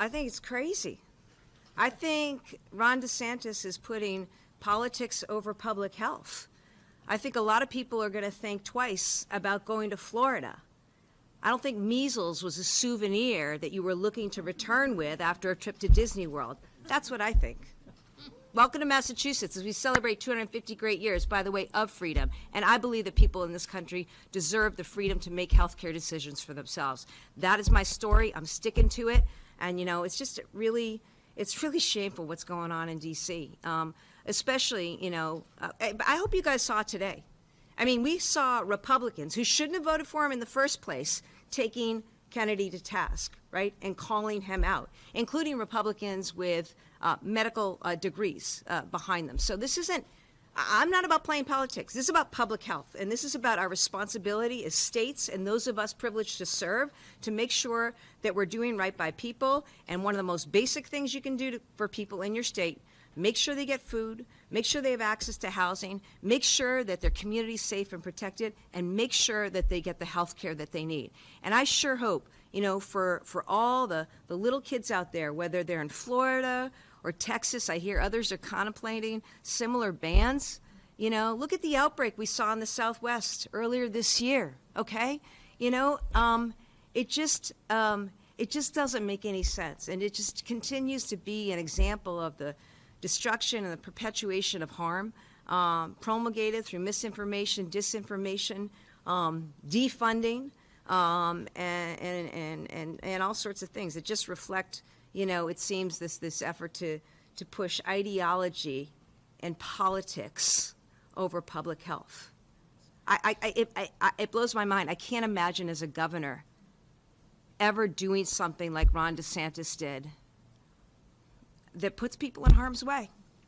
I think it's crazy. I think Ron DeSantis is putting politics over public health. I think a lot of people are going to think twice about going to Florida. I don't think measles was a souvenir that you were looking to return with after a trip to Disney World. That's what I think. Welcome to Massachusetts as we celebrate 250 great years, by the way, of freedom. And I believe that people in this country deserve the freedom to make healthcare decisions for themselves. That is my story. I'm sticking to it. And, you know, it's just really shameful what's going on in D.C., especially, you know, I hope you guys saw today. I mean, we saw Republicans who shouldn't have voted for him in the first place taking Kennedy to task, right, and calling him out, including Republicans with medical degrees behind them. So this isn't, I'm not about playing politics. This is about public health, and this is about our responsibility as states and those of us privileged to serve to make sure that we're doing right by people. And one of the most basic things you can do for people in your state, make sure they get food, make sure they have access to housing, make sure that their community is safe and protected, and make sure that they get the health care that they need. And I sure hope, you know, for all the little kids out there, whether they're in Florida or Texas, I hear others are contemplating similar bans. You know, look at the outbreak we saw in the Southwest earlier this year, okay? You know, it just doesn't make any sense. And it just continues to be an example of the destruction and the perpetuation of harm promulgated through misinformation, disinformation, defunding, and all sorts of things that just reflect, you know, it seems this effort to push ideology and politics over public health. It blows my mind. I can't imagine as a governor ever doing something like Ron DeSantis did that puts people in harm's way.